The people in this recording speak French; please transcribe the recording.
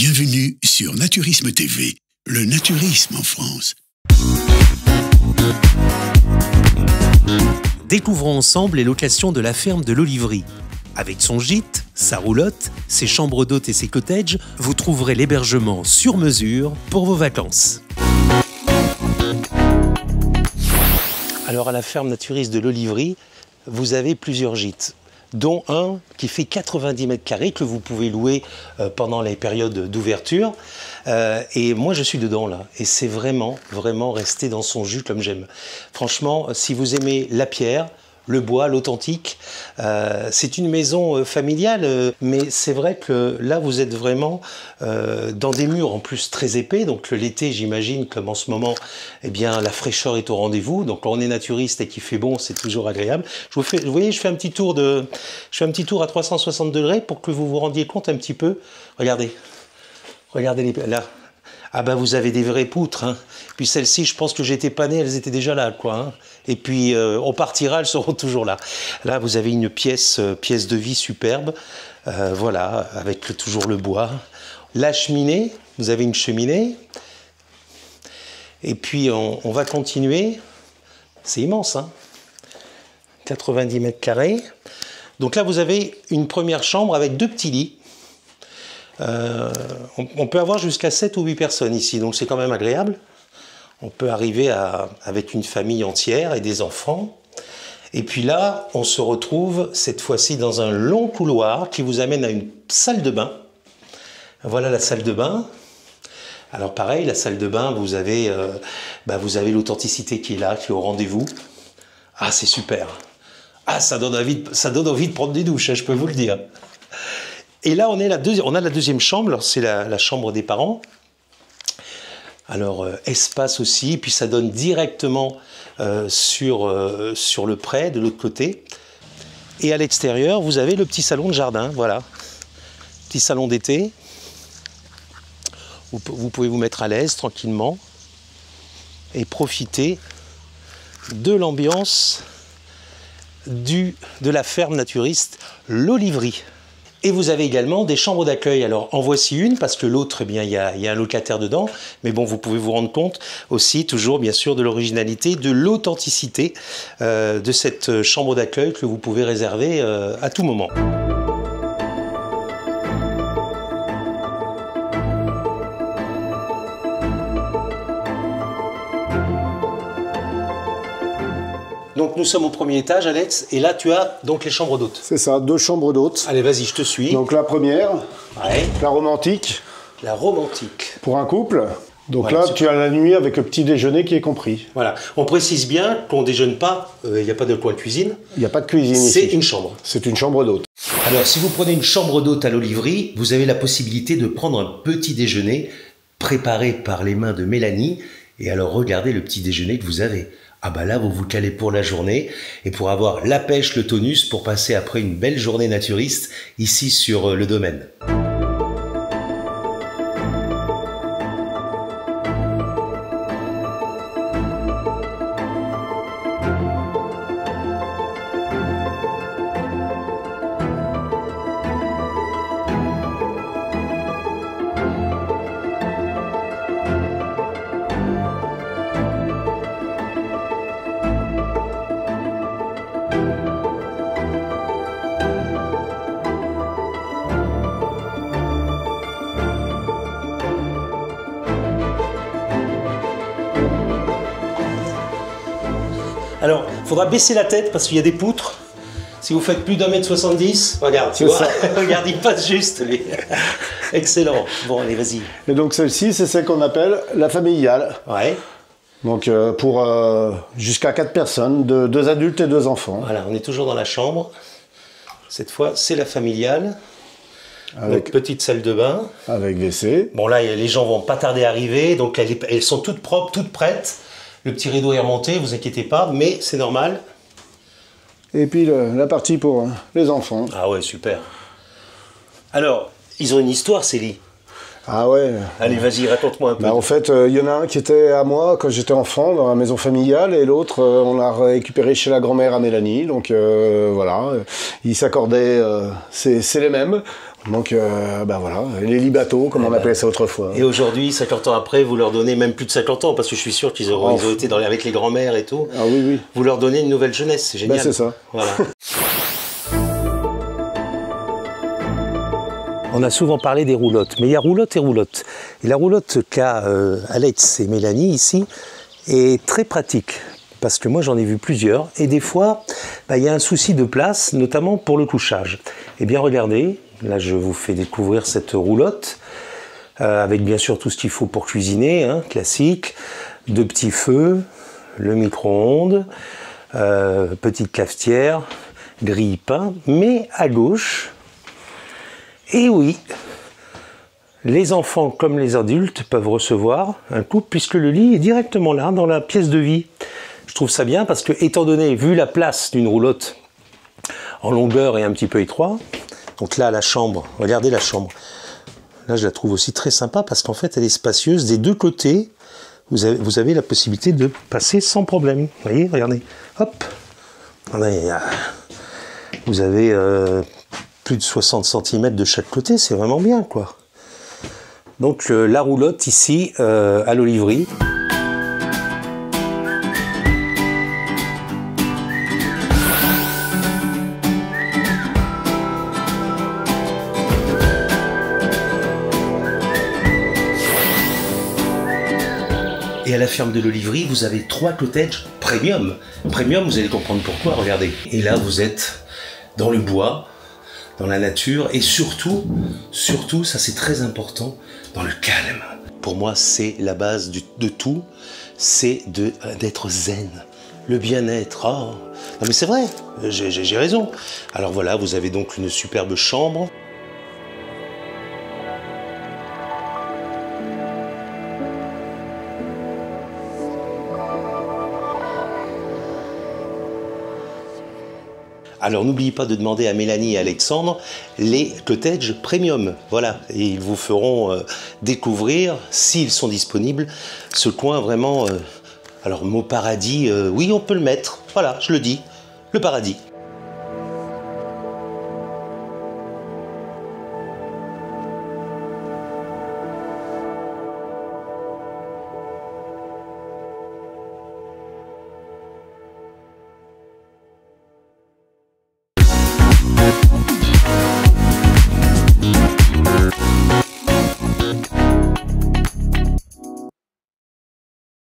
Bienvenue sur Naturisme TV, le naturisme en France. Découvrons ensemble les locations de la ferme de l'Olivry. Avec son gîte, sa roulotte, ses chambres d'hôtes et ses cottages, vous trouverez l'hébergement sur mesure pour vos vacances. Alors à la ferme naturiste de l'Olivry, vous avez plusieurs gîtes, dont un qui fait 90 mètres carrés que vous pouvez louer pendant les périodes d'ouverture. Et moi je suis dedans là, et c'est vraiment rester dans son jus comme j'aime. Franchement, si vous aimez la pierre, le bois, l'authentique, c'est une maison familiale, mais c'est vrai que là vous êtes vraiment dans des murs en plus très épais, donc l'été j'imagine comme en ce moment, eh bien la fraîcheur est au rendez-vous, donc quand on est naturiste et qu'il fait bon, c'est toujours agréable. Vous voyez, je fais un petit tour à 360 degrés pour que vous vous rendiez compte un petit peu. Regardez là. Ah ben vous avez des vraies poutres, hein. Puis celles-ci, je pense que j'étais pas né, elles étaient déjà là, quoi. Hein. Et puis on partira, elles seront toujours là. Là, vous avez une pièce de vie superbe, voilà, avec toujours le bois. La cheminée, vous avez une cheminée. Et puis on va continuer. C'est immense, hein. 90 mètres carrés. Donc là, vous avez une première chambre avec 2 petits lits. On peut avoir jusqu'à 7 ou 8 personnes ici, donc c'est quand même agréable. On peut arriver avec une famille entière et des enfants. Et puis là, on se retrouve cette fois-ci dans un long couloir qui vous amène à une salle de bain. Voilà la salle de bain. Alors pareil, la salle de bain, vous avez l'authenticité qui est là, qui est au rendez-vous. Ah, c'est super. Ah, ça donne envie de prendre des douches, hein, je peux vous le dire. Et là, on a la deuxième chambre, c'est la chambre des parents. Alors, espace aussi, puis ça donne directement sur le pré, de l'autre côté. Et à l'extérieur, vous avez le petit salon de jardin, voilà. Petit salon d'été. Vous pouvez vous mettre à l'aise, tranquillement, et profiter de l'ambiance de la ferme naturiste l'Olivry. Et vous avez également des chambres d'accueil. Alors en voici une, parce que l'autre, eh bien, il y a un locataire dedans. Mais bon, vous pouvez vous rendre compte aussi, toujours bien sûr, de l'originalité, de l'authenticité de cette chambre d'accueil que vous pouvez réserver à tout moment. Donc nous sommes au premier étage, Alex, et là tu as donc les chambres d'hôtes. C'est ça, 2 chambres d'hôtes. Allez, vas-y, je te suis. Donc la première, ouais. La romantique. La romantique. Pour un couple. Donc voilà, là, tu as la nuit avec le petit déjeuner qui est compris. Voilà. On précise bien qu'on ne déjeune pas, il n'y a pas de coin de cuisine. Il n'y a pas de cuisine ici. C'est une chambre. C'est une chambre d'hôte. Alors, si vous prenez une chambre d'hôte à l'Olivry, vous avez la possibilité de prendre un petit déjeuner préparé par les mains de Mélanie. Et alors, regardez le petit déjeuner que vous avez. Ah bah là, vous vous calez pour la journée et pour avoir la pêche, le tonus pour passer après une belle journée naturiste ici sur le domaine. Alors, il faudra baisser la tête parce qu'il y a des poutres. Si vous faites plus d'1m70, regarde, tu vois, regarde, il passe juste. Lui. Excellent. Bon, allez, vas-y. Et donc celle-ci, c'est celle qu'on appelle la familiale. Ouais. Donc pour jusqu'à 4 personnes, 2 adultes et 2 enfants. Voilà, on est toujours dans la chambre. Cette fois, c'est la familiale. Avec donc, petite salle de bain. Avec WC. Bon, là, les gens vont pas tarder à arriver. Donc, elles sont toutes propres, toutes prêtes. Le petit rideau est remonté, vous inquiétez pas, mais c'est normal. Et puis la partie pour les enfants. Ah ouais, super. Alors, ils ont une histoire, ces lits. Ah ouais. Allez, vas-y, raconte-moi un peu. Bah, en fait, il y en a un qui était à moi quand j'étais enfant dans la maison familiale et l'autre, on l'a récupéré chez la grand-mère à Mélanie. Donc voilà, ils s'accordaient, c'est les mêmes. Donc bah voilà, les libatos, comme on appelait ça autrefois. Et aujourd'hui, 50 ans après, vous leur donnez, même plus de 50 ans, parce que je suis sûr qu'ils ils ont été avec les grands-mères et tout. Ah oui, oui. Vous leur donnez une nouvelle jeunesse, c'est génial. Ben, c'est ça. Voilà. On a souvent parlé des roulottes, mais il y a roulotte et roulotte. Et la roulotte qu'a Alex et Mélanie ici est très pratique, parce que moi j'en ai vu plusieurs, et des fois, il y a un souci de place, notamment pour le couchage. Eh bien regardez, là je vous fais découvrir cette roulotte, avec bien sûr tout ce qu'il faut pour cuisiner, hein, classique, 2 petits feux, le micro-ondes, petite cafetière, grille-pain, mais à gauche, et oui, les enfants comme les adultes peuvent recevoir un couple puisque le lit est directement là, dans la pièce de vie. Je trouve ça bien parce que, étant donné, vu la place d'une roulotte en longueur et un petit peu étroit, donc là, la chambre, regardez la chambre. Là, je la trouve aussi très sympa parce qu'en fait, elle est spacieuse. Des deux côtés, vous avez la possibilité de passer sans problème. Vous voyez, regardez, hop. Vous avez plus de 60 cm de chaque côté, c'est vraiment bien, quoi. Donc la roulotte ici à l'Olivry. Et à la ferme de l'Olivry, vous avez 3 cottages premium. Premium, vous allez comprendre pourquoi, regardez. Et là, vous êtes dans le bois, dans la nature, et surtout, ça c'est très important, dans le calme. Pour moi, c'est la base de tout, c'est d'être zen, le bien-être. Oh. Non mais c'est vrai, j'ai raison. Alors voilà, vous avez donc une superbe chambre. Alors n'oubliez pas de demander à Mélanie et Alexandre les cottages premium. Voilà, et ils vous feront découvrir, s'ils sont disponibles, ce coin vraiment... alors mot paradis, oui on peut le mettre, voilà, je le dis, le paradis.